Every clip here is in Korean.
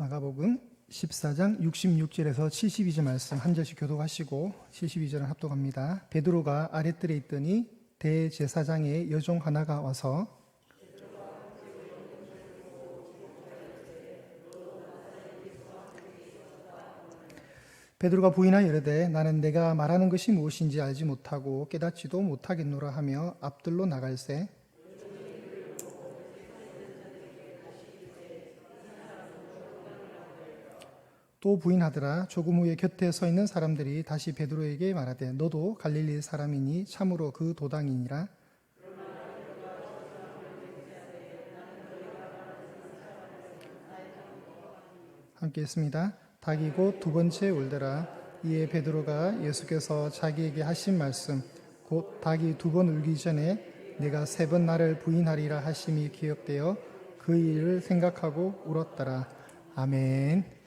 마가복음 14장 66절에서 72절 말씀 한 절씩 교독하시고 72절은 합독합니다. 베드로가 아랫뜰에 있더니 대제사장의 여종 하나가 와서 베드로가 부인하여 이르되 나는 내가 말하는 것이 무엇인지 알지 못하고 깨닫지도 못하겠노라 하며 앞뜰로 나갈새 또 부인하더라. 조금 후에 곁에 서 있는 사람들이 다시 베드로에게 말하되 너도 갈릴리 사람이니 참으로 그 도당이니라. 함께 했습니다. 닭이 곧 두 번째 울더라. 이에 베드로가 예수께서 자기에게 하신 말씀 곧 닭이 두 번 울기 전에 내가 세 번 나를 부인하리라 하심이 기억되어 그 일을 생각하고 울었더라. 아멘.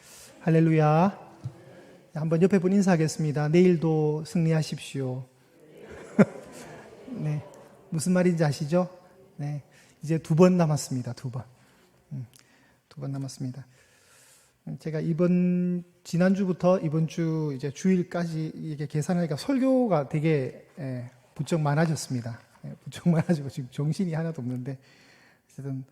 할렐루야. 한번 옆에 분 인사하겠습니다. 내일도 승리하십시오. 네, 무슨 말인지 아시죠? 네, 이제 두 번 남았습니다. 두 번 남았습니다. 제가 지난주부터 이번 주 이제 주일까지 이게 계산하니까 설교가 되게 부쩍 많아졌습니다. 부쩍 많아지고 지금 정신이 하나도 없는데 어쨌든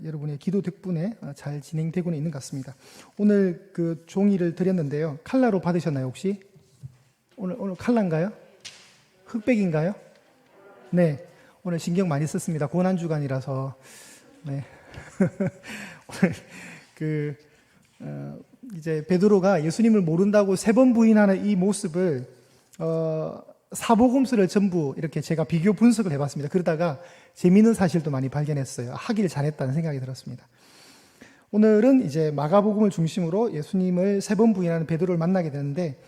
여러분의 기도 덕분에 잘 진행되고는 있는 것 같습니다. 오늘 그 종이를 드렸는데요. 칼라로 받으셨나요, 혹시? 오늘 칼라인가요? 흑백인가요? 네. 오늘 신경 많이 썼습니다. 고난주간이라서. 네. 오늘 이제 베드로가 예수님을 모른다고 세 번 부인하는 이 모습을 사복음서를 전부 이렇게 제가 비교 분석을 해봤습니다. 그러다가 재미있는 사실도 많이 발견했어요. 하길 잘했다는 생각이 들었습니다. 오늘은 이제 마가복음을 중심으로 예수님을 세 번 부인하는 베드로를 만나게 되는데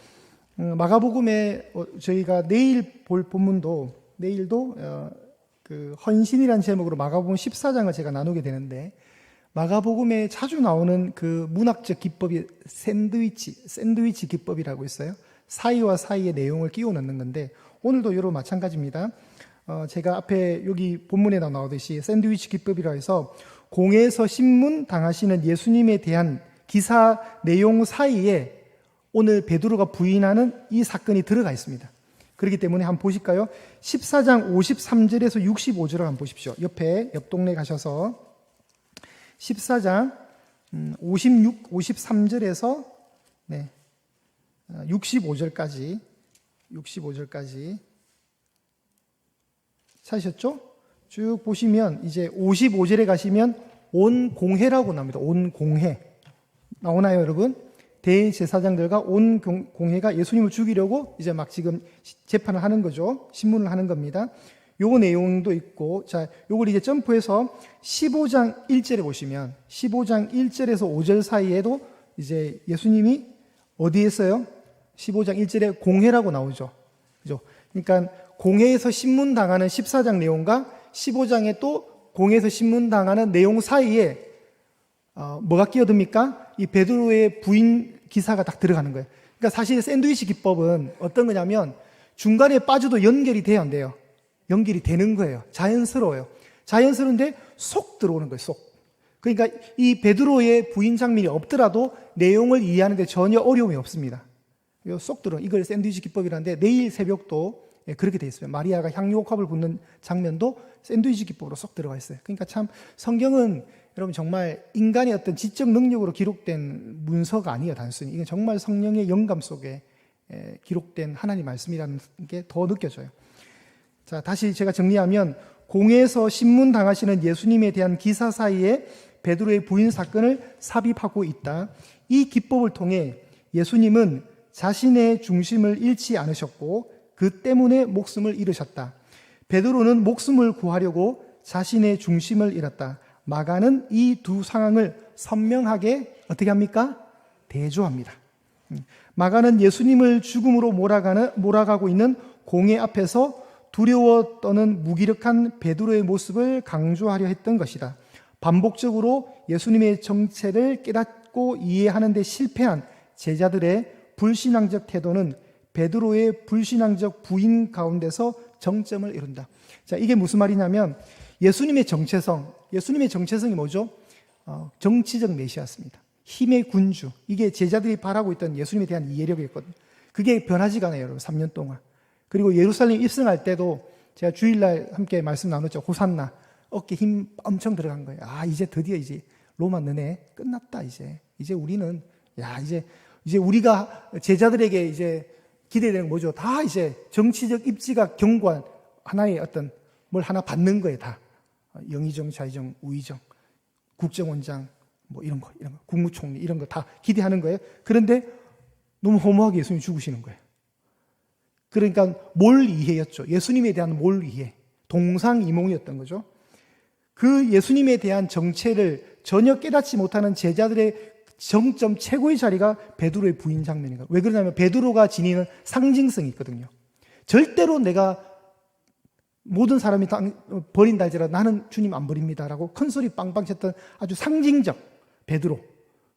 마가복음에 저희가 내일 볼 본문도 내일도 그 헌신이라는 제목으로 마가복음 14장을 제가 나누게 되는데 마가복음에 자주 나오는 그 문학적 기법이 샌드위치 기법이라고 있어요. 사이와 사이의 내용을 끼워 넣는 건데 오늘도 여러 마찬가지입니다. 제가 앞에 여기 본문에 나오듯이 샌드위치 기법이라 해서 공회에서 신문 당하시는 예수님에 대한 기사 내용 사이에 오늘 베드로가 부인하는 이 사건이 들어가 있습니다. 그렇기 때문에 한번 보실까요? 14장 53절에서 65절을 한번 보십시오. 옆 동네 가셔서 14장 53절에서 65절까지 찾으셨죠? 쭉 보시면 이제 55절에 가시면 온 공회라고 나옵니다. 온 공회 나오나요, 여러분? 대제사장들과 온 공회가 예수님을 죽이려고 이제 막 지금 재판을 하는 거죠. 신문을 하는 겁니다. 요 내용도 있고, 자, 요걸 이제 점프해서 15장 1절에 보시면 15장 1절에서 5절 사이에도 이제 예수님이 어디에서요? 15장 1절에 공회라고 나오죠. 그죠? 그러니까 공회에서 신문당하는 14장 내용과 15장에 또 공회에서 신문당하는 내용 사이에 뭐가 끼어듭니까? 이 베드로의 부인 기사가 딱 들어가는 거예요. 그러니까 사실 샌드위치 기법은 어떤 거냐면 중간에 빠져도 연결이 돼야 안 돼요. 연결이 되는 거예요. 자연스러워요. 자연스러운데 쏙 들어오는 거예요. 쏙. 그러니까 이 베드로의 부인 장면이 없더라도 내용을 이해하는데 전혀 어려움이 없습니다. 쏙 들어. 이걸 샌드위치 기법이라는데 내일 새벽도 그렇게 돼 있어요. 마리아가 향유옥합을 붓는 장면도 샌드위치 기법으로 쏙 들어가 있어요. 그러니까 참 성경은 여러분 정말 인간의 어떤 지적 능력으로 기록된 문서가 아니에요. 단순히 이건 정말 성령의 영감 속에 기록된 하나님 말씀이라는 게 더 느껴져요. 자, 다시 제가 정리하면 공회에서 신문 당하시는 예수님에 대한 기사 사이에 베드로의 부인 사건을 삽입하고 있다. 이 기법을 통해 예수님은 자신의 중심을 잃지 않으셨고 그 때문에 목숨을 잃으셨다. 베드로는 목숨을 구하려고 자신의 중심을 잃었다. 마가는 이 두 상황을 선명하게 어떻게 합니까? 대조합니다. 마가는 예수님을 죽음으로 몰아가고 있는 공회 앞에서 두려워 떠는 무기력한 베드로의 모습을 강조하려 했던 것이다. 반복적으로 예수님의 정체를 깨닫고 이해하는 데 실패한 제자들의 불신앙적 태도는 베드로의 불신앙적 부인 가운데서 정점을 이룬다. 자, 이게 무슨 말이냐면 예수님의 정체성이 뭐죠? 정치적 메시아였습니다. 힘의 군주. 이게 제자들이 바라고 있던 예수님에 대한 이해력이었거든요. 그게 변하지가 않아요, 여러분. 3년 동안. 그리고 예루살렘 입성할 때도 제가 주일날 함께 말씀 나눴죠. 호산나. 어깨 힘 엄청 들어간 거예요. 이제 드디어 이제 로마 너네 끝났다, 이제. 이제 우리는, 이제 우리가 제자들에게 이제 기대되는 뭐죠? 다 이제 정치적 입지가 견고한 하나의 어떤 뭘 하나 받는 거예요, 다. 영의정, 좌의정, 우의정, 국정원장, 뭐 이런 거, 국무총리 이런 거 다 기대하는 거예요. 그런데 너무 허무하게 예수님이 죽으시는 거예요. 그러니까 몰 이해였죠. 예수님에 대한 몰 이해. 동상이몽이었던 거죠. 그 예수님에 대한 정체를 전혀 깨닫지 못하는 제자들의 정점 최고의 자리가 베드로의 부인 장면인 거예요. 왜 그러냐면 베드로가 지니는 상징성이 있거든요. 절대로 내가 모든 사람이 버린다 할지라도 나는 주님 안 버립니다라고 큰 소리 빵빵 쳤던 아주 상징적 베드로,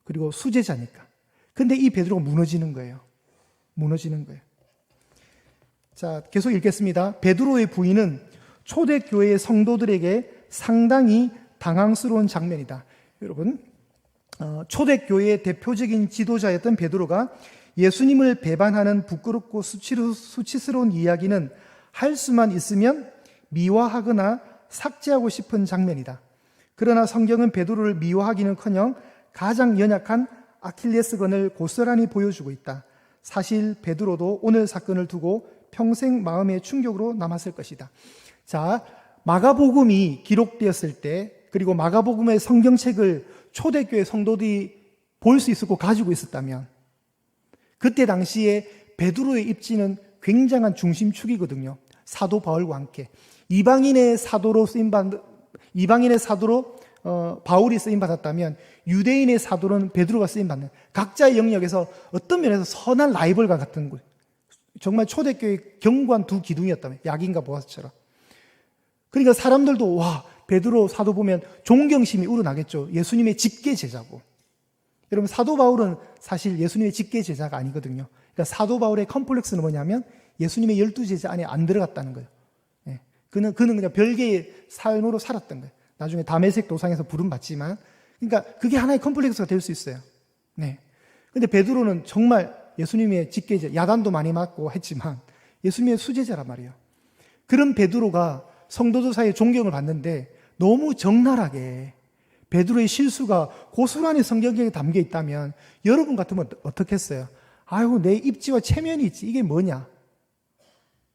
그리고 수제자니까. 근데 이 베드로가 무너지는 거예요. 무너지는 거예요. 자, 계속 읽겠습니다. 베드로의 부인은 초대교회의 성도들에게 상당히 당황스러운 장면이다. 여러분, 초대교회의 대표적인 지도자였던 베드로가 예수님을 배반하는 부끄럽고 수치스러운 이야기는 할 수만 있으면 미화하거나 삭제하고 싶은 장면이다. 그러나 성경은 베드로를 미화하기는커녕 가장 연약한 아킬레스건을 고스란히 보여주고 있다. 사실 베드로도 오늘 사건을 두고 평생 마음의 충격으로 남았을 것이다. 자, 마가복음이 기록되었을 때, 그리고 마가복음의 성경책을 초대교회 성도들이 볼 수 있었고 가지고 있었다면, 그때 당시에 베드로의 입지는 굉장한 중심축이거든요. 사도 바울과 함께 이방인의 사도로 바울이 쓰임 받았다면 유대인의 사도는 베드로가 쓰임 받는, 각자의 영역에서 어떤 면에서 선한 라이벌과 같은 곳, 정말 초대교회의 견고한 두 기둥이었다면, 약인과 보아스처럼. 그러니까 사람들도 와, 베드로 사도 보면 존경심이 우러나겠죠. 예수님의 직계 제자고. 여러분, 사도 바울은 사실 예수님의 직계 제자가 아니거든요. 그러니까 사도 바울의 컴플렉스는 뭐냐면 예수님의 12제자 안에 안 들어갔다는 거예요. 그는 그냥 별개의 삶으로 살았던 거예요. 나중에 다메섹 도상에서 부름받지만, 그러니까 그게 하나의 컴플렉스가 될 수 있어요. 네. 근데 베드로는 정말 예수님의 직계제, 야단도 많이 맞고 했지만 예수님의 수제자란 말이에요. 그런 베드로가 성도들 사이에 존경을 받는데 너무 적나라하게 베드로의 실수가 고스란히 성경에 담겨 있다면 여러분 같으면 어떻겠어요? 아이고, 내 입지와 체면이 있지, 이게 뭐냐?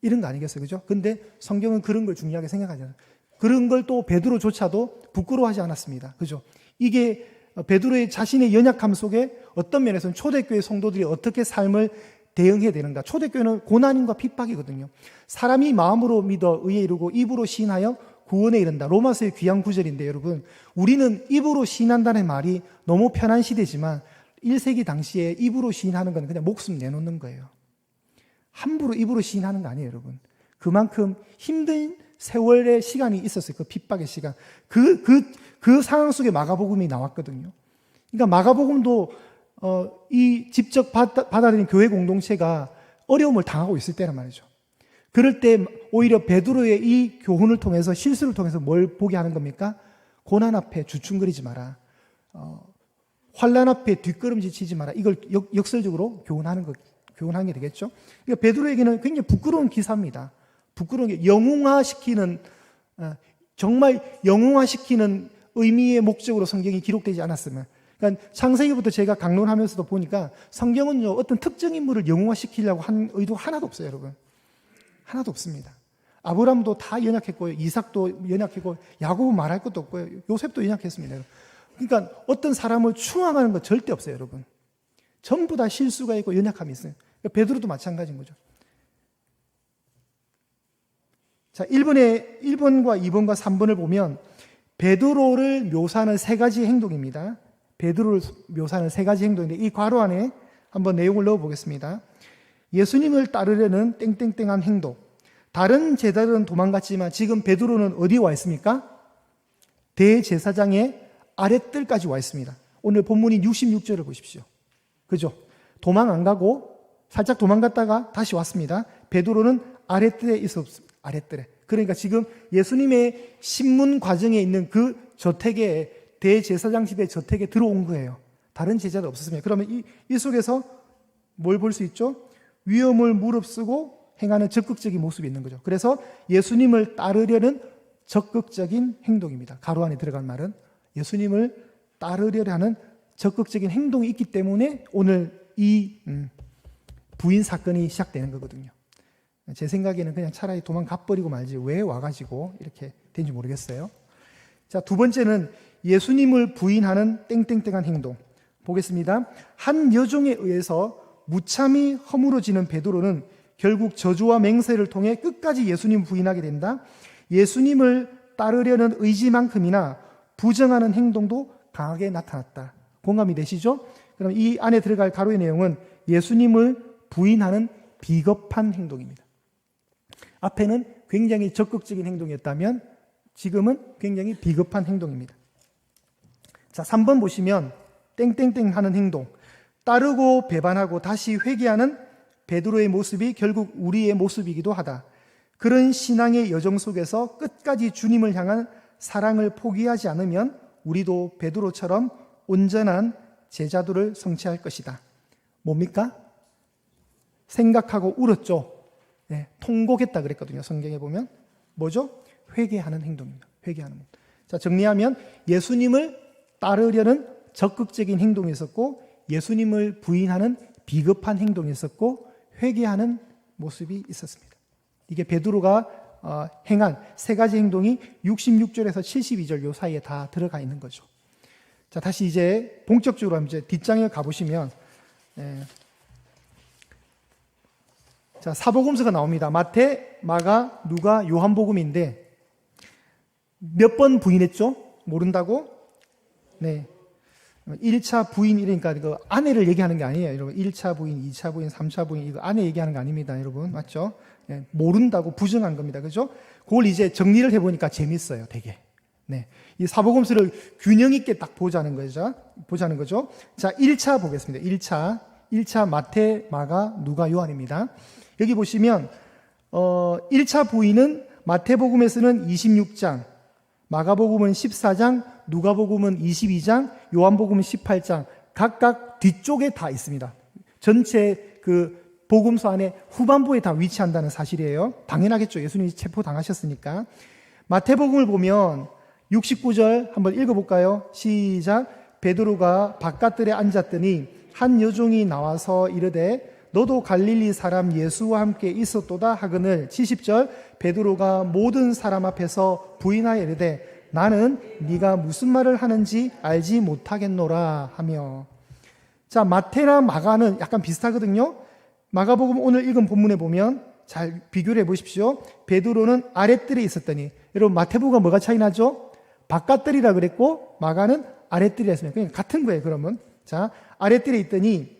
이런 거 아니겠어요? 그죠? 근데 성경은 그런 걸 중요하게 생각하지 않아요. 그런 걸 또 베드로조차도 부끄러워하지 않았습니다. 그죠? 이게 베드로의 자신의 연약함 속에 어떤 면에서는 초대교회 성도들이 어떻게 삶을 대응해야 되는가. 초대교회는 고난과 핍박이거든요. 사람이 마음으로 믿어 의에 이르고 입으로 시인하여 구원에 이른다. 로마서의 귀한 구절인데, 여러분, 우리는 입으로 시인한다는 말이 너무 편한 시대지만 1세기 당시에 입으로 시인하는 건 그냥 목숨 내놓는 거예요. 함부로 입으로 시인하는 거 아니에요, 여러분. 그만큼 힘든 세월의 시간이 있었어요. 그 핍박의 시간. 그 상황 속에 마가복음이 나왔거든요. 그러니까 마가복음도 이 직접 받아들인 교회 공동체가 어려움을 당하고 있을 때란 말이죠. 그럴 때 오히려 베드로의 이 교훈을 통해서, 실수를 통해서 뭘 보게 하는 겁니까? 고난 앞에 주춤거리지 마라. 환난 앞에 뒷걸음질 치지 마라. 이걸 역설적으로 교훈하는 게 되겠죠. 그러니까 베드로에게는 굉장히 부끄러운 기사입니다. 부끄러운 게 영웅화시키는, 정말 영웅화시키는 의미의 목적으로 성경이 기록되지 않았으면. 그러니까 창세기부터 제가 강론하면서도 보니까 성경은요, 어떤 특정 인물을 영웅화시키려고 한 의도 하나도 없어요, 여러분. 하나도 없습니다. 아브람도 다 연약했고요. 이삭도 연약했고, 야곱은 말할 것도 없고요. 요셉도 연약했습니다. 그러니까 어떤 사람을 추앙하는 거 절대 없어요, 여러분. 전부 다 실수가 있고 연약함이 있어요. 그러니까 베드로도 마찬가지인 거죠. 자, 1번과 2번과 3번을 보면 베드로를 묘사하는 세 가지 행동입니다. 베드로를 묘사하는 세 가지 행동인데, 이 괄호 안에 한번 내용을 넣어보겠습니다. 예수님을 따르려는 땡땡땡한 행동. 다른 제자들은 도망갔지만 지금 베드로는 어디에 와 있습니까? 대제사장의 아랫뜰까지 와 있습니다. 오늘 본문인 66절을 보십시오. 그죠? 도망 안 가고 살짝 도망갔다가 다시 왔습니다. 베드로는 아랫뜰에 있었습니다. 아랫뜰에. 그러니까 지금 예수님의 신문 과정에 있는 그 저택에 대제사장 집의 저택에 들어온 거예요. 다른 제자도 없었습니다. 그러면 이 속에서 뭘 볼 수 있죠? 위험을 무릅쓰고 행하는 적극적인 모습이 있는 거죠. 그래서 예수님을 따르려는 적극적인 행동입니다. 가로 안에 들어간 말은 예수님을 따르려고 하는 적극적인 행동이 있기 때문에 오늘 이 부인 사건이 시작되는 거거든요. 제 생각에는 그냥 차라리 도망가버리고 말지 왜 와가지고 이렇게 된지 모르겠어요. 자, 두 번째는 예수님을 부인하는 땡땡땡한 행동 보겠습니다. 한 여종에 의해서 무참히 허물어지는 베드로는 결국 저주와 맹세를 통해 끝까지 예수님을 부인하게 된다. 예수님을 따르려는 의지만큼이나 부정하는 행동도 강하게 나타났다. 공감이 되시죠? 그럼 이 안에 들어갈 가로의 내용은 예수님을 부인하는 비겁한 행동입니다. 앞에는 굉장히 적극적인 행동이었다면 지금은 굉장히 비겁한 행동입니다. 자, 3번 보시면 땡땡땡 하는 행동, 따르고 배반하고 다시 회개하는 베드로의 모습이 결국 우리의 모습이기도 하다. 그런 신앙의 여정 속에서 끝까지 주님을 향한 사랑을 포기하지 않으면 우리도 베드로처럼 온전한 제자도를 성취할 것이다. 뭡니까? 생각하고 울었죠. 네, 통곡했다 그랬거든요. 성경에 보면 뭐죠? 회개하는 행동입니다. 회개하는 것. 자, 정리하면 예수님을 따르려는 적극적인 행동이 있었고 예수님을 부인하는 비겁한 행동이 있었고 회개하는 모습이 있었습니다. 이게 베드로가 행한 세 가지 행동이 66절에서 72절 요 사이에 다 들어가 있는 거죠. 자, 다시 이제 본격적으로 이제 뒷장에 가보시면 자, 사복음서가 나옵니다. 마태, 마가, 누가, 요한복음인데 몇 번 부인했죠? 모른다고? 네. 1차 부인 이러니까 그 아내를 얘기하는 게 아니에요. 여러분 1차 부인, 2차 부인, 3차 부인 이거 아내 얘기하는 거 아닙니다. 여러분 맞죠? 네. 모른다고 부정한 겁니다. 그죠? 그걸 이제 정리를 해보니까 재밌어요. 되게. 네. 이 사복음서를 균형 있게 딱 보자는 거죠. 자, 1차 보겠습니다. 1차 마태, 마가, 누가, 요한입니다. 여기 보시면 1차 부인은 마태복음에서는 26장, 마가복음은 14장, 누가복음은 22장, 요한복음은 18장 각각 뒤쪽에 다 있습니다. 전체 그 복음서 안에 후반부에 다 위치한다는 사실이에요. 당연하겠죠. 예수님이 체포당하셨으니까. 마태복음을 보면 69절 한번 읽어볼까요? 시작. 베드로가 바깥들에 앉았더니 한 여종이 나와서 이르되 너도 갈릴리 사람 예수와 함께 있었도다 하거늘. 70절. 베드로가 모든 사람 앞에서 부인하여 이르되 나는 네가 무슨 말을 하는지 알지 못하겠노라 하며. 자, 마태나 마가는 약간 비슷하거든요. 마가복음 오늘 읽은 본문에 보면 잘 비교를 해보십시오. 베드로는 아랫뜰에 있었더니, 여러분 마태복음과 뭐가 차이 나죠? 바깥뜰이라 그랬고 마가는 아랫뜰이라 했습니다. 그냥 같은 거예요. 그러면 자, 아랫뜰에 있더니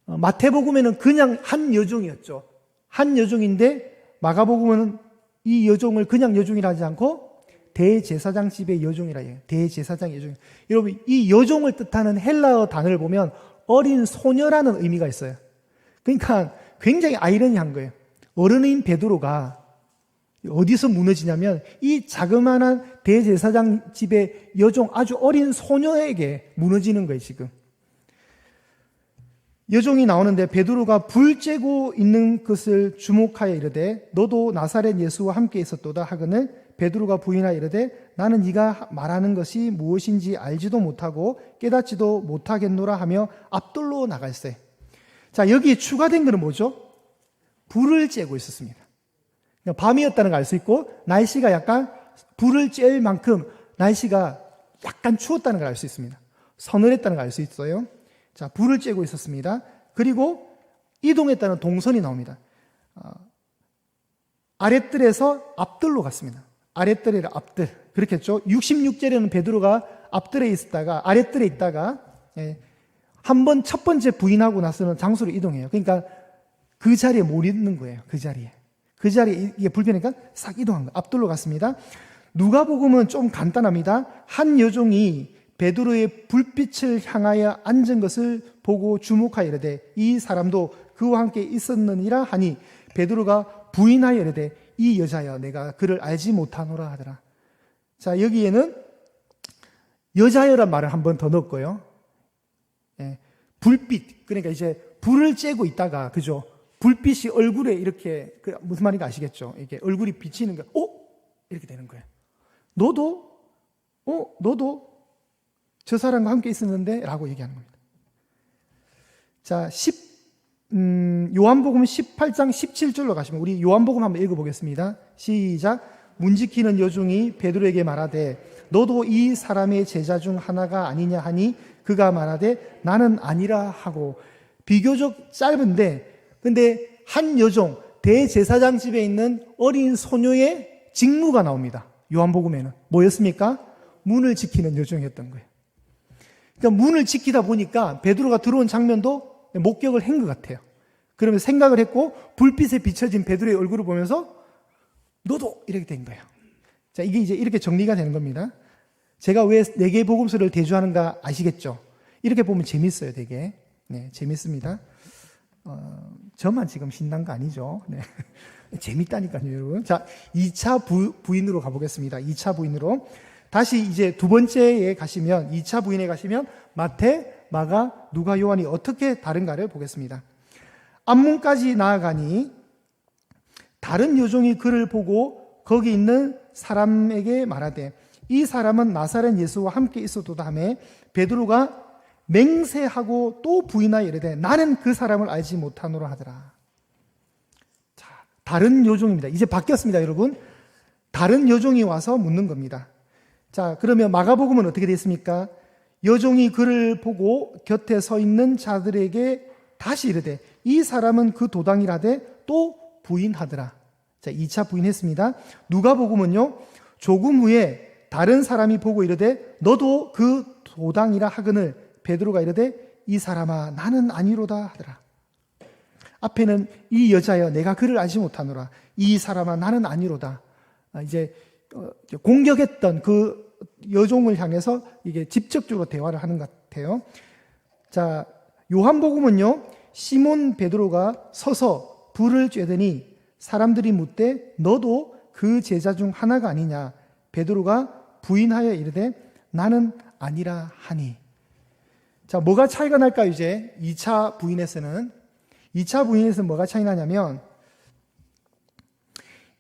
마태복음에는 그냥 한 여종이었죠. 한 여종인데 마가복음은 이 여종을 그냥 여종이라 하지 않고 대제사장 집의 여종이라 해요. 대제사장 여종. 여러분 이 여종을 뜻하는 헬라어 단어를 보면 어린 소녀라는 의미가 있어요. 그러니까 굉장히 아이러니한 거예요. 어른인 베드로가 어디서 무너지냐면 이 자그마한 대제사장 집의 여종 아주 어린 소녀에게 무너지는 거예요. 지금 여종이 나오는데 베드로가 불 쬐고 있는 것을 주목하여 이르되 너도 나사렛 예수와 함께 있었도다 하거늘. 베드로가 부인하여 이르되 나는 네가 말하는 것이 무엇인지 알지도 못하고 깨닫지도 못하겠노라 하며 앞돌로 나갈세. 자, 여기에 추가된 것은 뭐죠? 불을 쬐고 있었습니다. 밤이었다는 걸 알 수 있고 날씨가 약간 불을 쬐을 만큼 날씨가 약간 추웠다는 걸 알 수 있습니다. 서늘했다는 걸 알 수 있어요. 자, 불을 쬐고 있었습니다. 그리고 이동했다는 동선이 나옵니다. 아랫뜰에서 앞뜰로 갔습니다. 아랫뜰이라 앞뜰. 그렇겠죠. 66절에는 베드로가 앞뜰에 있다가 아랫뜰에 있다가 한번 첫 번째 부인하고 나서는 장소로 이동해요. 그러니까 그 자리에 못 있는 거예요. 그 자리에 이게 불편하니까 싹 이동한 거예요. 앞뜰로 갔습니다. 누가복음은 좀 간단합니다. 한 여종이 베드로의 불빛을 향하여 앉은 것을 보고 주목하여 이르되 이 사람도 그와 함께 있었느니라 하니 베드로가 부인하여 이르되 이 여자여 내가 그를 알지 못하노라 하더라. 자, 여기에는 여자여란 말을 한 번 더 넣었고요. 예, 불빛, 그러니까 이제 불을 쬐고 있다가, 그죠? 불빛이 얼굴에 이렇게, 무슨 말인지 아시겠죠? 이게 얼굴이 비치는 거, 이렇게 되는 거예요. 너도 저 사람과 함께 있었는데? 라고 얘기하는 겁니다. 자, 요한복음 18장 17절로 가시면, 우리 요한복음 한번 읽어보겠습니다. 시작. 문 지키는 여종이 베드로에게 말하되 너도 이 사람의 제자 중 하나가 아니냐 하니 그가 말하되 나는 아니라 하고. 비교적 짧은데, 근데 한 여종, 대제사장 집에 있는 어린 소녀의 직무가 나옵니다. 요한복음에는 뭐였습니까? 문을 지키는 여종이었던 거예요. 그러니까 문을 지키다 보니까 베드로가 들어온 장면도 목격을 한 것 같아요. 그러면서 생각을 했고, 불빛에 비춰진 베드로의 얼굴을 보면서 너도 이렇게 된 거예요. 자, 이게 이제 이렇게 정리가 되는 겁니다. 제가 왜 4개의 복음서를 대조하는가 아시겠죠? 이렇게 보면 재밌어요, 되게. 네, 재밌습니다. 저만 지금 신난 거 아니죠? 네. 재밌다니까요, 여러분. 자, 2차 부인으로 가보겠습니다. 2차 부인으로. 다시 이제 두 번째에 가시면, 2차 부인에 가시면, 마태, 마가, 누가, 요한이 어떻게 다른가를 보겠습니다. 앞문까지 나아가니, 다른 여종이 그를 보고 거기 있는 사람에게 말하되, 이 사람은 나사렛 예수와 함께 있었도다 하매, 베드로가 맹세하고 또 부인하여 이르되 나는 그 사람을 알지 못하노라 하더라. 자, 다른 여종입니다. 이제 바뀌었습니다, 여러분. 다른 여종이 와서 묻는 겁니다. 자, 그러면 마가복음은 어떻게 됐습니까? 여종이 그를 보고 곁에 서 있는 자들에게 다시 이르되 이 사람은 그 도당이라되 또 부인하더라. 자, 2차 부인했습니다. 누가복음은요, 조금 후에 다른 사람이 보고 이르되 너도 그 도당이라 하거늘 베드로가 이르되 이 사람아 나는 아니로다 하더라. 앞에는 이 여자여 내가 그를 알지 못하노라. 이 사람아 나는 아니로다. 이제 공격했던 그 여종을 향해서 이게 직접적으로 대화를 하는 것 같아요. 자, 요한복음은요, 시몬 베드로가 서서 불을 쬐더니 사람들이 묻되 너도 그 제자 중 하나가 아니냐. 베드로가 부인하여 이르되 나는 아니라 하니. 자, 뭐가 차이가 날까요? 이제 2차 부인에서는 뭐가 차이 나냐면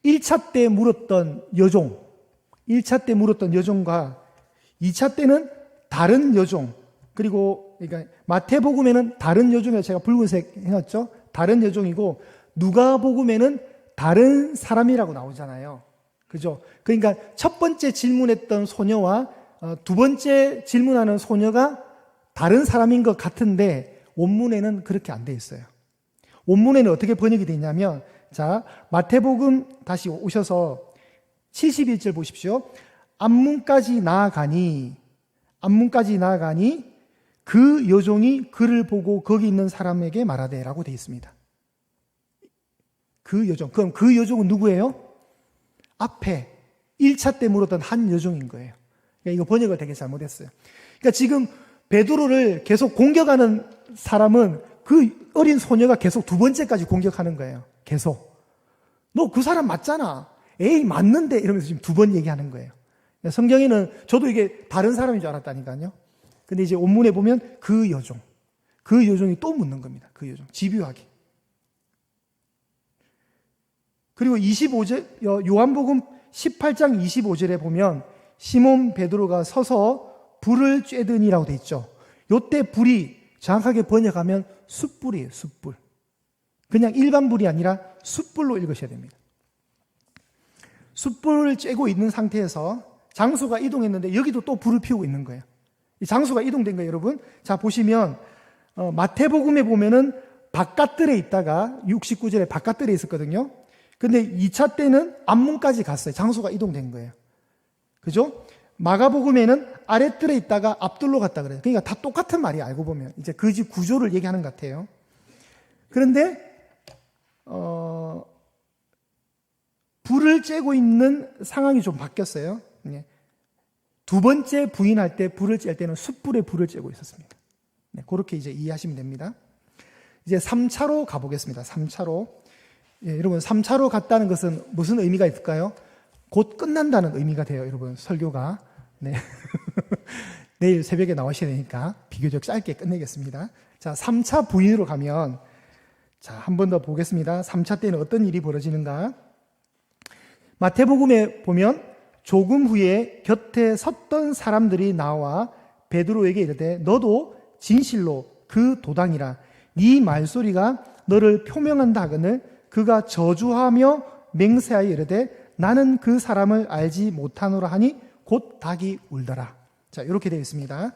1차 때 물었던 여종과 2차 때는 다른 여종, 그리고 그러니까 마태복음에는 다른 여종이라고 제가 붉은색 해놨죠. 다른 여종이고 누가복음에는 다른 사람이라고 나오잖아요. 그죠? 그러니까 첫 번째 질문했던 소녀와 두 번째 질문하는 소녀가 다른 사람인 것 같은데 원문에는 그렇게 안 돼 있어요. 원문에는 어떻게 번역이 되어 있냐면, 자, 마태복음 다시 오셔서 71절 보십시오. 앞문까지 나아가니 그 여종이 그를 보고 거기 있는 사람에게 말하되 라고 되어 있습니다. 그 여종. 그럼 그 여종은 누구예요? 앞에 1차 때 물었던 한 여종인 거예요. 그러니까 이거 번역을 되게 잘못했어요. 그러니까 지금 베드로를 계속 공격하는 사람은 그 어린 소녀가 계속 두 번째까지 공격하는 거예요. 계속. 너 그 사람 맞잖아. 에이, 맞는데. 이러면서 지금 두 번 얘기하는 거예요. 성경에는 저도 이게 다른 사람인 줄 알았다니까요. 근데 이제 원문에 보면 그 여종이 또 묻는 겁니다. 그 여종. 집요하게. 그리고 25절, 요한복음 18장 25절에 보면 시몬 베드로가 서서 불을 쬐더니라고 돼 있죠. 요때 불이 정확하게 번역하면 숯불이에요, 숯불. 그냥 일반 불이 아니라 숯불로 읽으셔야 됩니다. 숯불을 쬐고 있는 상태에서 장소가 이동했는데 여기도 또 불을 피우고 있는 거예요. 이 장소가 이동된 거예요, 여러분. 자, 보시면 마태복음에 보면은 바깥들에 있다가 69절에 바깥들에 있었거든요. 근데 2차 때는 앞문까지 갔어요. 장소가 이동된 거예요. 그죠? 마가복음에는 아랫들에 있다가 앞들로 갔다 그래요. 그러니까 다 똑같은 말이 알고 보면 이제 그 집 구조를 얘기하는 것 같아요. 그런데 불을 쬐고 있는 상황이 좀 바뀌었어요. 두 번째 부인할 때 불을 쬐 때는 숯불에 불을 쬐고 있었습니다. 네, 그렇게 이제 이해하시면 됩니다. 이제 3차로 가보겠습니다. 3차로. 예, 여러분, 3차로 갔다는 것은 무슨 의미가 있을까요? 곧 끝난다는 의미가 돼요, 여러분, 설교가. 네. 내일 새벽에 나오셔야 되니까 비교적 짧게 끝내겠습니다. 자, 3차 부인으로 가면, 자, 한 번 더 보겠습니다. 3차 때는 어떤 일이 벌어지는가? 마태복음에 보면 조금 후에 곁에 섰던 사람들이 나와 베드로에게 이르되 너도 진실로 그 도당이라. 네 말소리가 너를 표명한다 하거늘 그가 저주하며 맹세하여 이르되 나는 그 사람을 알지 못하노라 하니 곧 닭이 울더라. 자, 이렇게 되어 있습니다.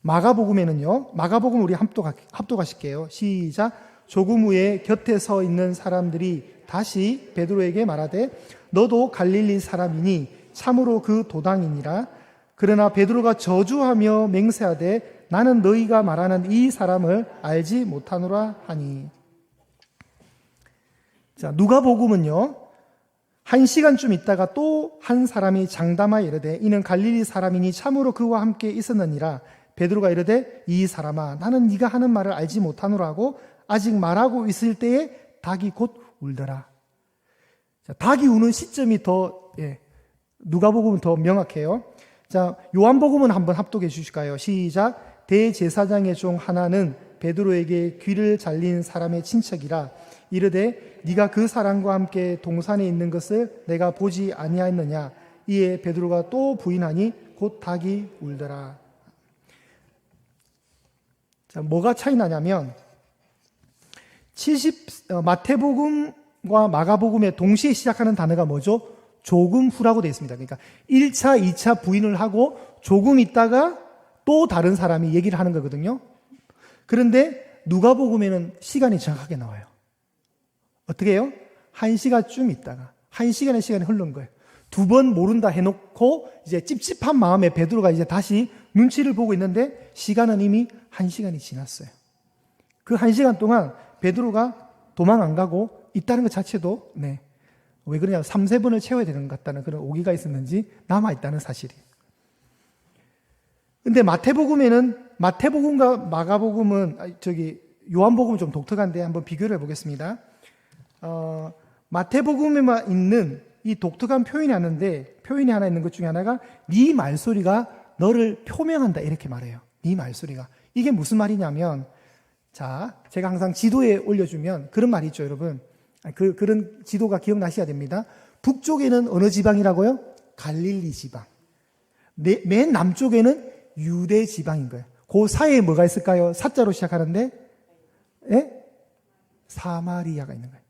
마가복음에는요, 마가복음 우리 합독하실게요. 시작. 조금 후에 곁에 서 있는 사람들이 다시 베드로에게 말하되 너도 갈릴리 사람이니 참으로 그 도당이니라. 그러나 베드로가 저주하며 맹세하되 나는 너희가 말하는 이 사람을 알지 못하노라 하니. 자, 누가복음은요, 1시간쯤 있다가 또 한 사람이 장담하여 이르되 이는 갈릴리 사람이니 참으로 그와 함께 있었느니라. 베드로가 이르되 이 사람아 나는 네가 하는 말을 알지 못하노라 하고 아직 말하고 있을 때에 닭이 곧 울더라. 자, 닭이 우는 시점이 더, 누가복음은 더 명확해요. 자, 요한복음은 한번 합독해 주실까요? 시작. 대제사장의 종 하나는 베드로에게 귀를 잘린 사람의 친척이라. 이르되 네가 그 사람과 함께 동산에 있는 것을 내가 보지 아니하였느냐. 이에 베드로가 또 부인하니 곧 닭이 울더라. 자, 뭐가 차이 나냐면 마태복음과 마가복음에 동시에 시작하는 단어가 뭐죠? 조금 후라고 되어 있습니다. 그러니까 1차, 2차 부인을 하고 조금 있다가 또 다른 사람이 얘기를 하는 거거든요. 그런데 누가복음에는 시간이 정확하게 나와요. 어떻게 해요? 1시간쯤 있다가 1시간의 시간이 흐른 거예요. 2번 모른다 해놓고 이제 찝찝한 마음에 베드로가 이제 다시 눈치를 보고 있는데 시간은 이미 1시간이 지났어요. 그 1시간 동안 베드로가 도망 안 가고 있다는 것 자체도, 왜 그러냐면 3-4번을 채워야 되는 것 같다는 그런 오기가 있었는지 남아있다는 사실이에요. 근데 마태복음과 마가복음은, 요한복음은 좀 독특한데 한번 비교를 해보겠습니다. 마태복음에만 있는 이 독특한 표현이 하나 있는 것 중에 하나가 네 말소리가 너를 표명한다 이렇게 말해요. 네 말소리가. 이게 무슨 말이냐면, 자, 제가 항상 지도에 올려주면 그런 말이 있죠, 여러분. 그런 지도가 기억나셔야 됩니다. 북쪽에는 어느 지방이라고요? 갈릴리 지방. 맨 남쪽에는 유대 지방인 거예요. 그 사이에 뭐가 있을까요? 사자로 시작하는데, 사마리아가 있는 거예요.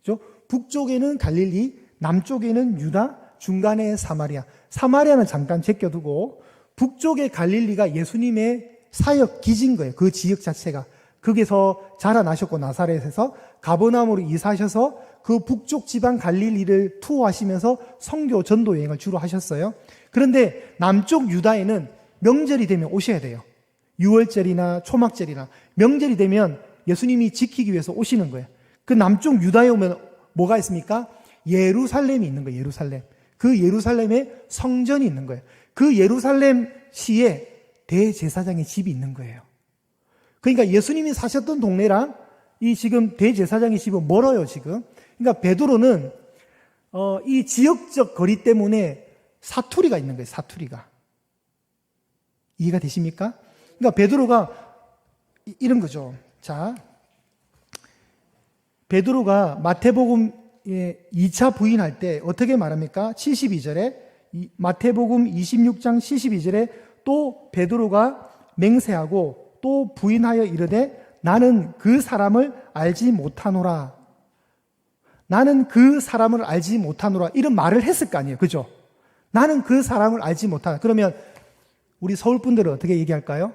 그렇죠? 북쪽에는 갈릴리, 남쪽에는 유다, 중간에 사마리아. 사마리아는 잠깐 제껴두고 북쪽의 갈릴리가 예수님의 사역 기지인 거예요. 그 지역 자체가. 거기서 자라나셨고 나사렛에서 가버나움으로 이사하셔서 그 북쪽 지방 갈릴리를 투어하시면서 선교 전도 여행을 주로 하셨어요. 그런데 남쪽 유다에는 명절이 되면 오셔야 돼요. 유월절이나 초막절이나 명절이 되면 예수님이 지키기 위해서 오시는 거예요. 그 남쪽 유다에 오면 뭐가 있습니까? 예루살렘이 있는 거예요. 예루살렘. 그 예루살렘에 성전이 있는 거예요. 그 예루살렘 시에 대제사장의 집이 있는 거예요. 그러니까 예수님이 사셨던 동네랑 이 지금 대제사장의 집은 멀어요, 지금. 그러니까 베드로는 이 지역적 거리 때문에 사투리가 있는 거예요, 사투리가. 이해가 되십니까? 그러니까 베드로가 이런 거죠. 자, 베드로가 마태복음 2차 부인할 때 어떻게 말합니까? 72절에 마태복음 26장 72절에 또 베드로가 맹세하고 또 부인하여 이르되 나는 그 사람을 알지 못하노라. 나는 그 사람을 알지 못하노라. 이런 말을 했을 거 아니에요. 그죠? 나는 그 사람을 알지 못하노라. 그러면 우리 서울분들은 어떻게 얘기할까요?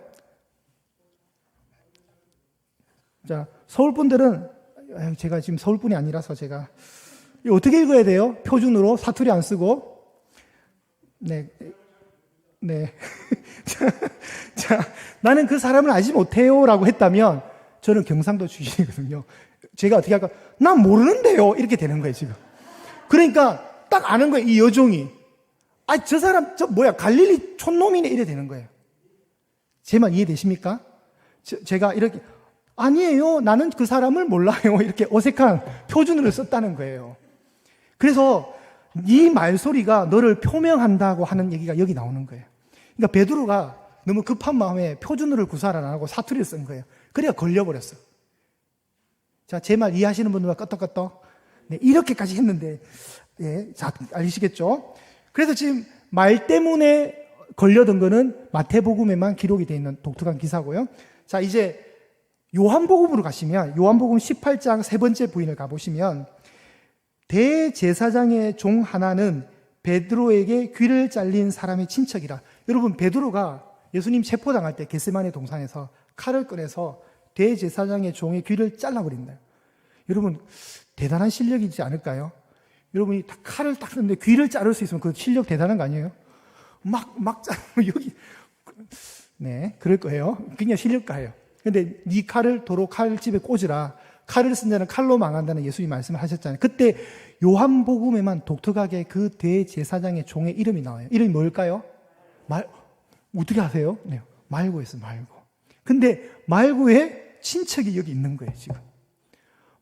자, 서울분들은 제가 지금 서울분이 아니라서 제가 어떻게 읽어야 돼요? 표준으로 사투리 안 쓰고. 네. 자, 나는 그 사람을 알지 못해요 라고 했다면 저는 경상도 출신이거든요. 제가 어떻게 할까? 난 모르는데요. 이렇게 되는 거예요, 지금. 그러니까 딱 아는 거예요, 이 여종이. 저 사람, 갈릴리 촌놈이네. 이래 되는 거예요. 제 말 이해되십니까? 제가 이렇게, 아니에요. 나는 그 사람을 몰라요. 이렇게 어색한 표준어를 썼다는 거예요. 그래서 이 말소리가 너를 표명한다고 하는 얘기가 여기 나오는 거예요. 그러니까 베드로가 너무 급한 마음에 표준어를 구사를 안 하고 사투리를 쓴 거예요. 그래야 걸려버렸어. 자, 제 말 이해하시는 분들은 끄떡끄떡. 네, 이렇게까지 했는데, 예, 자, 알시겠죠? 그래서 지금 말 때문에 걸려든 거는 마태복음에만 기록이 되어 있는 독특한 기사고요. 자, 이제 요한복음으로 가시면, 요한복음 18장 세 번째 부인을 가보시면, 대제사장의 종 하나는 베드로에게 귀를 잘린 사람의 친척이라. 여러분, 베드로가 예수님 체포당할 때 겟세마네 동산에서 칼을 꺼내서 대제사장의 종의 귀를 잘라버린다. 여러분, 대단한 실력이지 않을까요? 여러분이 칼을 딱 쓰는데 귀를 자를 수 있으면 그 실력 대단한 거 아니에요? 막 자르면 여기. 네, 그럴 거예요. 그냥 실력가예요. 근데 네 칼을 도로 칼집에 꽂으라. 칼을 쓴 자는 칼로 망한다는 예수님 말씀을 하셨잖아요. 그때 요한복음에만 독특하게 그 대제사장의 종의 이름이 나와요. 이름이 뭘까요? 어떻게 아세요? 네, 말고였어요, 말고. 근데 말고의 친척이 여기 있는 거예요, 지금.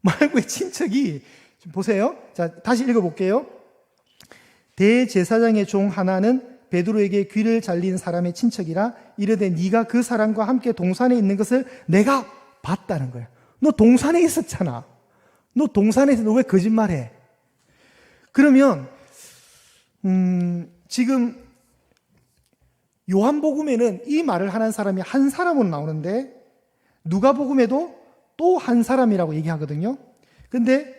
말고의 친척이, 지금 보세요. 자, 다시 읽어볼게요. 대제사장의 종 하나는 베드로에게 귀를 잘린 사람의 친척이라 이르되 네가 그 사람과 함께 동산에 있는 것을 내가 봤다는 거예요. 너 동산에 있었잖아. 너 동산에 있어. 너 왜 거짓말해? 그러면 지금 요한복음에는 이 말을 하는 사람이 한 사람으로 나오는데 누가복음에도 또 한 사람이라고 얘기하거든요. 근데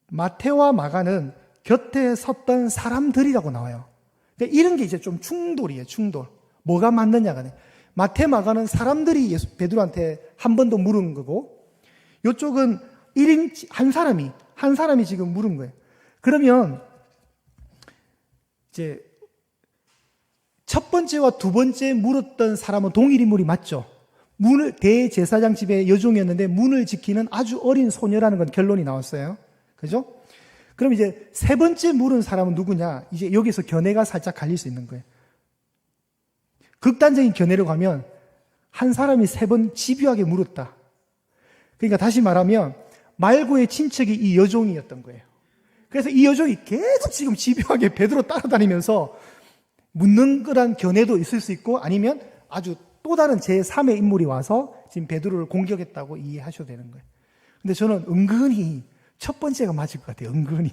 마태와 마가는 곁에 섰던 사람들이라고 나와요. 그러니까 이런 게 이제 좀 충돌이에요, 충돌. 뭐가 맞느냐가. 마태, 마가는 사람들이 베드로한테 한 번 더 물은 거고, 이쪽은 한 사람이 지금 물은 거예요. 그러면, 이제, 첫 번째와 두 번째 물었던 사람은 동일 인물이 맞죠? 대제사장 집의 여종이었는데 문을 지키는 아주 어린 소녀라는 건 결론이 나왔어요. 그죠? 그럼 이제 세 번째 물은 사람은 누구냐? 이제 여기서 견해가 살짝 갈릴 수 있는 거예요. 극단적인 견해로 가면 한 사람이 세 번 집요하게 물었다. 그러니까 다시 말하면 말고의 친척이 이 여종이었던 거예요. 그래서 이 여종이 계속 지금 집요하게 베드로 따라다니면서 묻는 거란 견해도 있을 수 있고 아니면 아주 또 다른 제3의 인물이 와서 지금 베드로를 공격했다고 이해하셔도 되는 거예요. 근데 저는 은근히 첫 번째가 맞을 것 같아요. 은근히.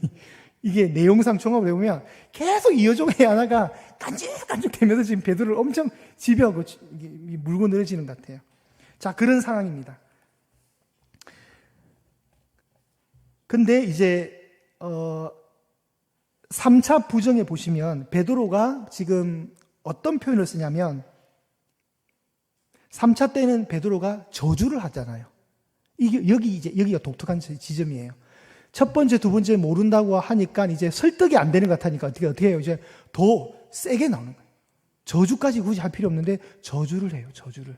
이게 내용상 종합을 해보면 계속 이 여종의 하나가 간직간직 되면서 지금 베드로를 엄청 지배하고 물고 늘어지는 것 같아요. 자, 그런 상황입니다. 근데 이제 3차 부정에 보시면 베드로가 지금 어떤 표현을 쓰냐면 3차 때는 베드로가 저주를 하잖아요. 여기가 독특한 지점이에요. 첫 번째, 두 번째 모른다고 하니까 이제 설득이 안 되는 것 같으니까 어떻게 해요? 이제 더 세게 나오는 거예요. 저주까지 굳이 할 필요 없는데 저주를 해요, 저주를.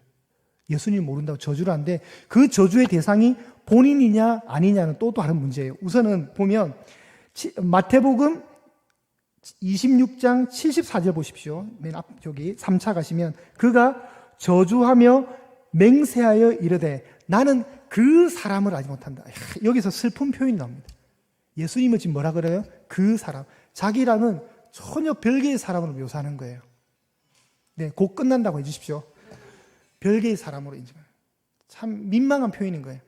예수님 모른다고 저주를 하는데 그 저주의 대상이 본인이냐 아니냐는 또 다른 문제예요. 우선은 보면 마태복음 26장 74절 보십시오. 맨 앞 저기 3차 가시면 그가 저주하며 맹세하여 이르되 나는 그 사람을 알지 못한다. 여기서 슬픈 표현이 나옵니다. 예수님은 지금 뭐라 그래요? 그 사람. 자기랑은 전혀 별개의 사람으로 묘사하는 거예요. 네, 곧 끝난다고 해주십시오. 별개의 사람으로 인정해요. 참 민망한 표현인 거예요.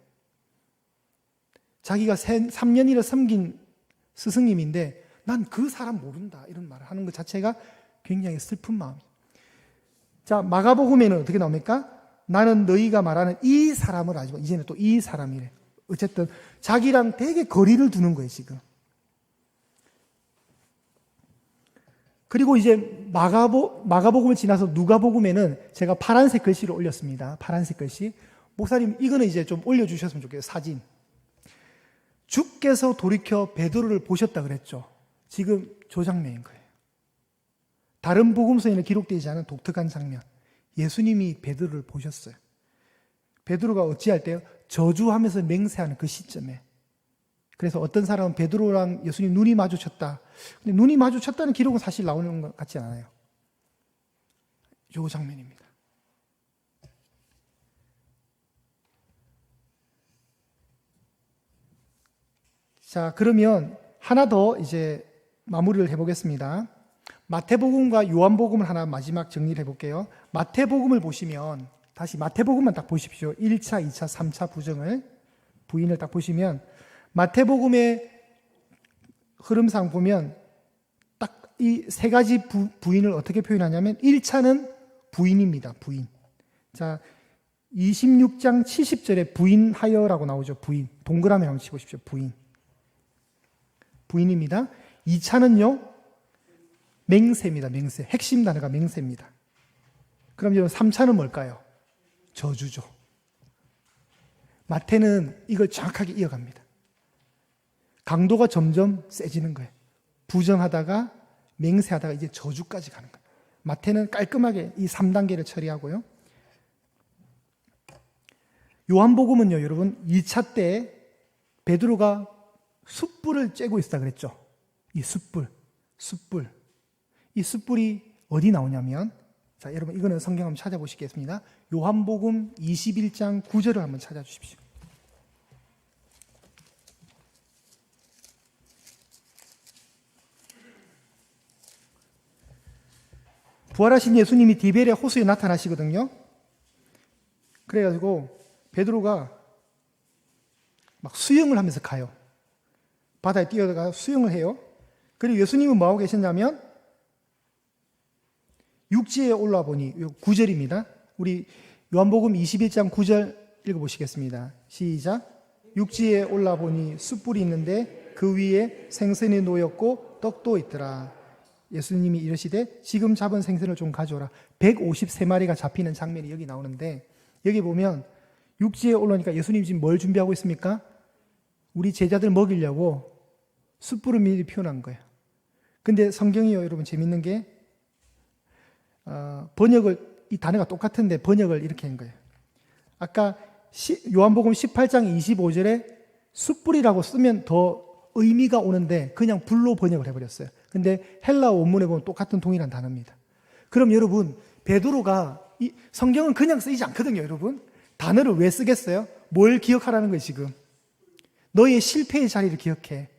자기가 3년이나 섬긴 스승님인데 난 그 사람 모른다 이런 말을 하는 것 자체가 굉장히 슬픈 마음이에요. 자, 마가복음에는 어떻게 나옵니까? 나는 너희가 말하는 이 사람을 알지만 이제는 또 이 사람이래. 어쨌든 자기랑 되게 거리를 두는 거예요, 지금. 그리고 이제 마가복음을 지나서 누가복음에는 제가 파란색 글씨를 올렸습니다. 파란색 글씨. 목사님, 이거는 이제 좀 올려주셨으면 좋겠어요, 사진. 주께서 돌이켜 베드로를 보셨다 그랬죠. 지금 저 장면인 거예요. 다른 복음서에는 기록되지 않은 독특한 장면. 예수님이 베드로를 보셨어요. 베드로가 어찌할 때요? 저주하면서 맹세하는 그 시점에. 그래서 어떤 사람은 베드로랑 예수님 눈이 마주쳤다. 근데 눈이 마주쳤다는 기록은 사실 나오는 것 같지 않아요. 이 장면입니다. 자, 그러면 하나 더 이제 마무리를 해보겠습니다. 마태복음과 요한복음을 하나 마지막 정리를 해볼게요. 마태복음을 보시면, 다시 마태복음만 딱 보십시오. 1차, 2차, 3차 부인을 딱 보시면, 마태복음의 흐름상 보면 딱 이 세 가지 부인을 어떻게 표현하냐면, 1차는 부인입니다. 부인. 자, 26장 70절에 부인하여라고 나오죠. 부인. 동그라미 한번 치보십시오. 부인. 부인입니다. 2차는요, 맹세입니다. 맹세. 핵심 단어가 맹세입니다. 그럼 여러분 3차는 뭘까요? 저주죠. 마태는 이걸 정확하게 이어갑니다. 강도가 점점 세지는 거예요. 부정하다가 맹세하다가 이제 저주까지 가는 거예요. 마태는 깔끔하게 이 3단계를 처리하고요. 요한복음은요, 여러분 2차 때 베드로가 숯불을 쬐고 있다 그랬죠. 이 숯불. 이 숯불이 어디 나오냐면, 자, 여러분 이거는 성경 한번 찾아보시겠습니다. 요한복음 21장 9절을 한번 찾아주십시오. 부활하신 예수님이 디베레 호수에 나타나시거든요. 그래가지고 베드로가 막 수영을 하면서 가요. 바다에 뛰어들어가 수영을 해요. 그리고 예수님은 뭐하고 계셨냐면 육지에 올라와 보니, 9절입니다. 우리 요한복음 21장 9절 읽어보시겠습니다. 시작. 육지에 올라와 보니 숯불이 있는데 그 위에 생선이 놓였고 떡도 있더라. 예수님이 이르시되 지금 잡은 생선을 좀 가져오라. 153마리가 잡히는 장면이 여기 나오는데, 여기 보면 육지에 올라오니까 예수님이 지금 뭘 준비하고 있습니까? 우리 제자들 먹이려고 숯불을 미리 피워놓은 거예요. 근데 성경이요, 여러분 재밌는 게 번역을, 이 단어가 똑같은데 번역을 이렇게 한 거예요. 아까 요한복음 18장 25절에 숯불이라고 쓰면 더 의미가 오는데 그냥 불로 번역을 해버렸어요. 근데 헬라 원문에 보면 똑같은 동일한 단어입니다. 그럼 여러분, 베드로가, 이 성경은 그냥 쓰이지 않거든요, 여러분. 단어를 왜 쓰겠어요? 뭘 기억하라는 거예요, 지금. 너의 실패의 자리를 기억해.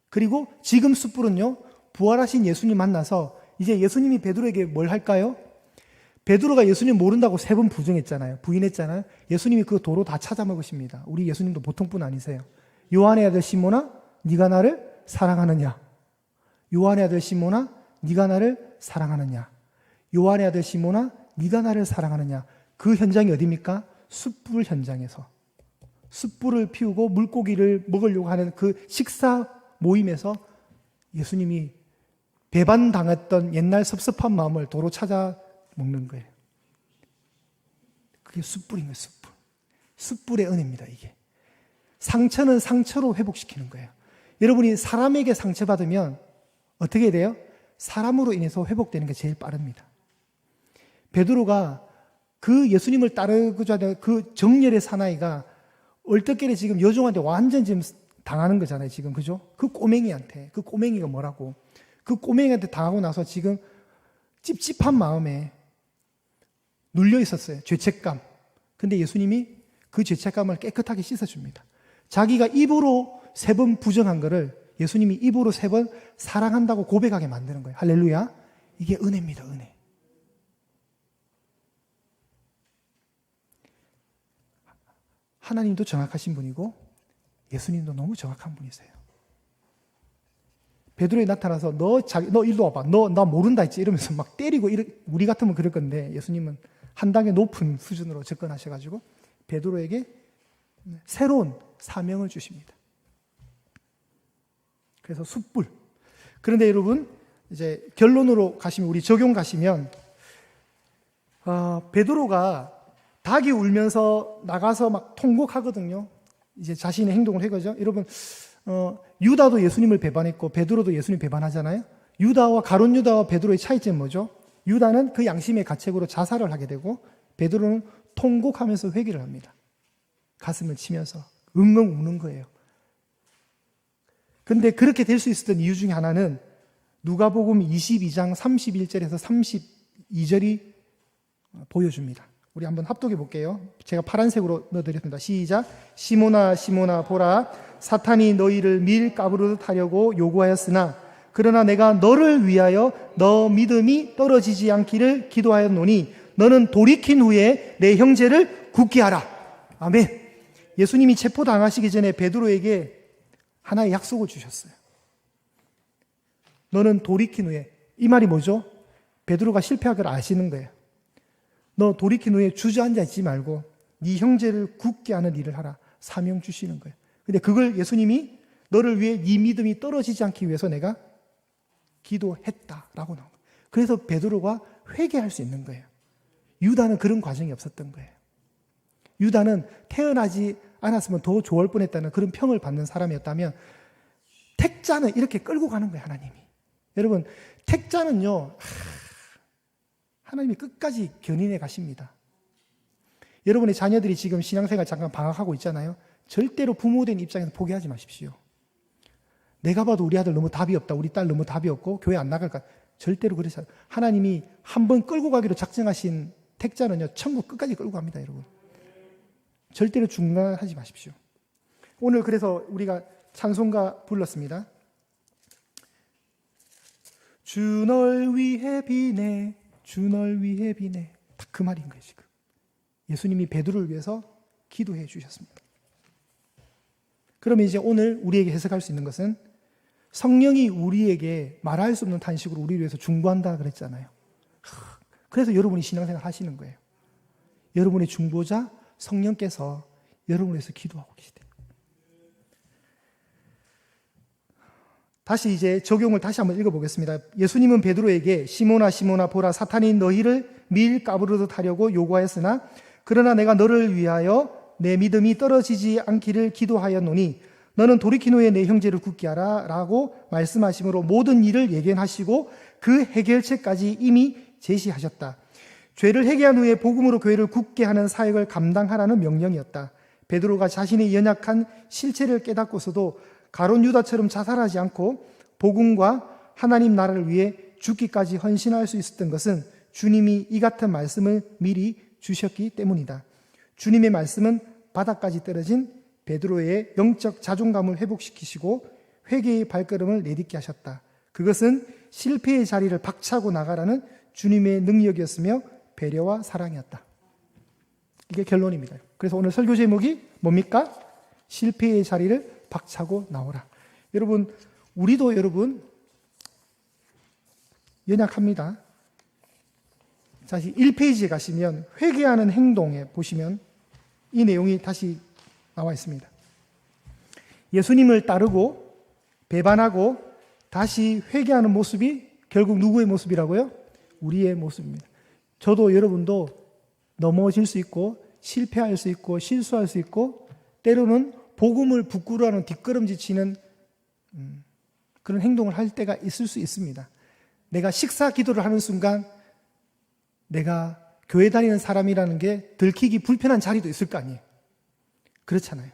그리고 지금 숯불은요, 부활하신 예수님 만나서 이제 예수님이 베드로에게 뭘 할까요? 베드로가 예수님 모른다고 3번 부정했잖아요. 부인했잖아요. 예수님이 그 도로 다 찾아 먹으십니다. 우리 예수님도 보통분 아니세요. 요한의 아들 시몬아, 네가 나를 사랑하느냐? 요한의 아들 시몬아, 네가 나를 사랑하느냐? 요한의 아들 시몬아, 네가 나를 사랑하느냐? 그 현장이 어디입니까? 숯불 현장에서. 숯불을 피우고 물고기를 먹으려고 하는 그 식사 모임에서 예수님이 배반당했던 옛날 섭섭한 마음을 도로 찾아 먹는 거예요. 그게 숯불인 거예요, 숯불. 숯불의 은혜입니다, 이게. 상처는 상처로 회복시키는 거예요. 여러분이 사람에게 상처받으면 어떻게 돼요? 사람으로 인해서 회복되는 게 제일 빠릅니다. 베드로가 그 예수님을 따르고자 하는 그 정열의 사나이가 얼떨결에 지금 여종한테 완전 지금 당하는 거잖아요, 지금. 그죠? 그 꼬맹이한테. 그 꼬맹이가 뭐라고? 그 꼬맹이한테 당하고 나서 지금 찝찝한 마음에 눌려 있었어요. 죄책감. 근데 예수님이 그 죄책감을 깨끗하게 씻어줍니다. 자기가 입으로 3번 부정한 거를 예수님이 입으로 3번 사랑한다고 고백하게 만드는 거예요. 할렐루야. 이게 은혜입니다, 은혜. 하나님도 정확하신 분이고 예수님도 너무 정확한 분이세요. 베드로에 나타나서 너 일로 와봐. 너 나 모른다 했지 이러면서 막 때리고 우리 같으면 그럴 건데 예수님은 한 단계 높은 수준으로 접근하셔가지고 베드로에게 새로운 사명을 주십니다. 그래서 숯불. 그런데 여러분 이제 결론으로 가시면, 우리 적용 가시면 베드로가 닭이 울면서 나가서 막 통곡하거든요. 이제 자신의 행동을 해거죠. 여러분 유다도 예수님을 배반했고 베드로도 예수님 배반하잖아요. 유다와 가룟 유다와 베드로의 차이점은 뭐죠? 유다는 그 양심의 가책으로 자살을 하게 되고 베드로는 통곡하면서 회개를 합니다. 가슴을 치면서 엉엉 우는 거예요. 근데 그렇게 될 수 있었던 이유 중에 하나는 누가복음 22장 31절에서 32절이 보여줍니다. 우리 한번 합독해 볼게요. 제가 파란색으로 넣어드렸습니다. 시작. 시몬아 시몬아 보라, 사탄이 너희를 밀 가부르듯 하려고 요구하였으나 그러나 내가 너를 위하여 너 믿음이 떨어지지 않기를 기도하였노니 너는 돌이킨 후에 내 형제를 굳게 하라. 아멘. 예수님이 체포당하시기 전에 베드로에게 하나의 약속을 주셨어요. 너는 돌이킨 후에, 이 말이 뭐죠? 베드로가 실패한 걸 아시는 거예요. 너 돌이킨 후에 주저앉아 있지 말고 네 형제를 굳게 하는 일을 하라. 사명 주시는 거예요. 근데 그걸 예수님이 너를 위해 네 믿음이 떨어지지 않기 위해서 내가 기도했다라고 나온 거예요. 그래서 베드로가 회개할 수 있는 거예요. 유다는 그런 과정이 없었던 거예요. 유다는 태어나지 않았으면 더 좋을 뻔했다는 그런 평을 받는 사람이었다면 택자는 이렇게 끌고 가는 거예요, 하나님이. 여러분, 택자는요, 하나님이 끝까지 견인해 가십니다. 여러분의 자녀들이 지금 신앙생활 잠깐 방학하고 있잖아요. 절대로 부모된 입장에서 포기하지 마십시오. 내가 봐도 우리 아들 너무 답이 없다, 우리 딸 너무 답이 없고 교회 안 나갈까. 절대로 그러지 않아요. 하나님이 한번 끌고 가기로 작정하신 택자는요, 천국 끝까지 끌고 갑니다, 여러분. 절대로 중단하지 마십시오. 오늘 그래서 우리가 찬송가 불렀습니다. 주 널 위해 비네, 주 널 위해 비네. 딱 그 말인 거예요, 지금. 예수님이 베드로를 위해서 기도해 주셨습니다. 그러면 이제 오늘 우리에게 해석할 수 있는 것은 성령이 우리에게 말할 수 없는 탄식으로 우리를 위해서 중보한다 그랬잖아요. 그래서 여러분이 신앙생활 하시는 거예요. 여러분의 중보자 성령께서 여러분을 위해서 기도하고 계시대요. 다시 이제 적용을 다시 한번 읽어보겠습니다. 예수님은 베드로에게 시몬아 시몬아 보라 사탄이 너희를 밀 까부르듯 하려고 요구하였으나 그러나 내가 너를 위하여 내 믿음이 떨어지지 않기를 기도하였노니 너는 돌이킨 후에 내 형제를 굳게 하라 라고 말씀하심으로 모든 일을 예견하시고 그 해결책까지 이미 제시하셨다. 죄를 회개한 후에 복음으로 교회를 굳게 하는 사역을 감당하라는 명령이었다. 베드로가 자신의 연약한 실체를 깨닫고서도 가룟 유다처럼 자살하지 않고 복음과 하나님 나라를 위해 죽기까지 헌신할 수 있었던 것은 주님이 이 같은 말씀을 미리 주셨기 때문이다. 주님의 말씀은 바닥까지 떨어진 베드로의 영적 자존감을 회복시키시고 회개의 발걸음을 내딛게 하셨다. 그것은 실패의 자리를 박차고 나가라는 주님의 능력이었으며 배려와 사랑이었다. 이게 결론입니다. 그래서 오늘 설교 제목이 뭡니까? 실패의 자리를 박차고 나오라. 여러분, 우리도 여러분 연약합니다. 다시 1페이지에 가시면 회개하는 행동에 보시면 이 내용이 다시 나와 있습니다. 예수님을 따르고 배반하고 다시 회개하는 모습이 결국 누구의 모습이라고요? 우리의 모습입니다. 저도 여러분도 넘어질 수 있고 실패할 수 있고 실수할 수 있고 때로는 복음을 부끄러워하는 뒷걸음질 치는 그런 행동을 할 때가 있을 수 있습니다. 내가 식사 기도를 하는 순간 내가 교회 다니는 사람이라는 게 들키기 불편한 자리도 있을 거 아니에요. 그렇잖아요.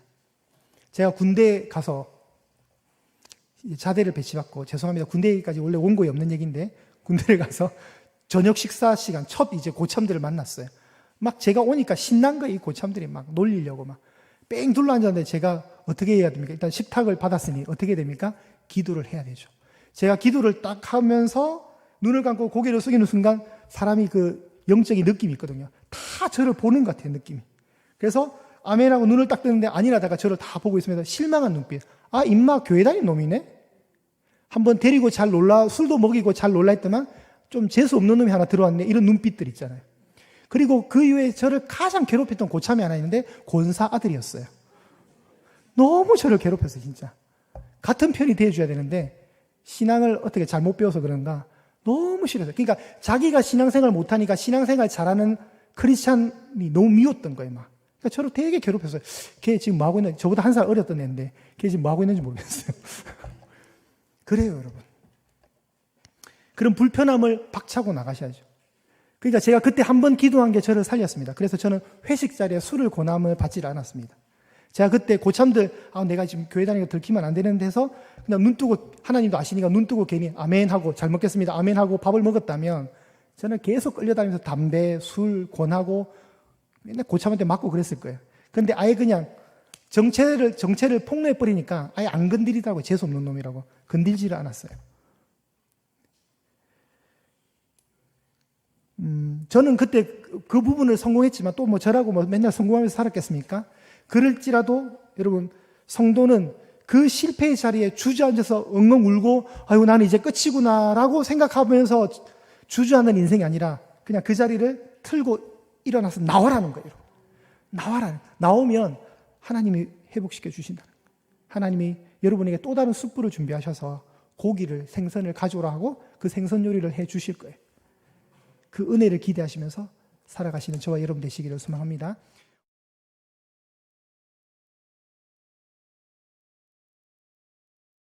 제가 군대에 가서 자대를 배치받고, 죄송합니다. 군대 얘기까지 원래 원고에 없는 얘기인데, 군대를 가서 저녁 식사 시간 첫 이제 고참들을 만났어요. 막 제가 오니까 신난 거예요. 이 고참들이 막 놀리려고 막 뺑 둘러 앉았는데 제가 어떻게 해야 됩니까? 일단 식탁을 받았으니 어떻게 됩니까? 기도를 해야 되죠. 제가 기도를 딱 하면서 눈을 감고 고개를 숙이는 순간 사람이 그 영적인 느낌이 있거든요. 다 저를 보는 것 같아요, 느낌이. 그래서 아멘하고 눈을 딱 뜨는데 아니라다가 저를 다 보고 있으면서 실망한 눈빛. 아, 임마 교회 다닌 놈이네? 한번 데리고 잘 놀라, 술도 먹이고 잘 놀라 했더만 좀 재수 없는 놈이 하나 들어왔네. 이런 눈빛들 있잖아요. 그리고 그 이후에 저를 가장 괴롭혔던 고참이 하나 있는데 권사 아들이었어요. 너무 저를 괴롭혔어요, 진짜. 같은 편이 돼줘야 되는데 신앙을 어떻게 잘못 배워서 그런가 너무 싫었어요. 그러니까 자기가 신앙생활 못하니까 신앙생활 잘하는 크리스찬이 너무 미웠던 거예요, 막. 그러니까 저를 되게 괴롭혔어요. 걔 지금 뭐 하고 있는지, 저보다 한 살 어렸던 애인데 걔 지금 뭐 하고 있는지 모르겠어요. 그래요, 여러분. 그런 불편함을 박차고 나가셔야죠. 그러니까 제가 그때 한 번 기도한 게 저를 살렸습니다. 그래서 저는 회식 자리에 술을 권함을 받지 않았습니다. 제가 그때 고참들, 내가 지금 교회 다니는 거 들키면 안 되는데 해서 그냥 눈 뜨고, 하나님도 아시니까 눈 뜨고 괜히 아멘 하고 잘 먹겠습니다. 아멘 하고 밥을 먹었다면 저는 계속 끌려다니면서 담배, 술 권하고 맨날 고참한테 맞고 그랬을 거예요. 그런데 아예 그냥 정체를 폭로해버리니까 아예 안 건드리더라고요. 재수없는 놈이라고. 건들지를 않았어요. 저는 그때 그 부분을 성공했지만 또 뭐 저라고 뭐 맨날 성공하면서 살았겠습니까? 그럴지라도 여러분, 성도는 그 실패의 자리에 주저앉아서 엉엉 울고 아이고 나는 이제 끝이구나라고 생각하면서 주저앉는 인생이 아니라 그냥 그 자리를 틀고 일어나서 나와라는 거예요. 나와라. 나오면 하나님이 회복시켜 주신다는 거예요. 하나님이 여러분에게 또 다른 숯불을 준비하셔서 고기를, 생선을 가져오라 하고 그 생선 요리를 해 주실 거예요. 그 은혜를 기대하시면서 살아가시는 저와 여러분 되시기를 소망합니다.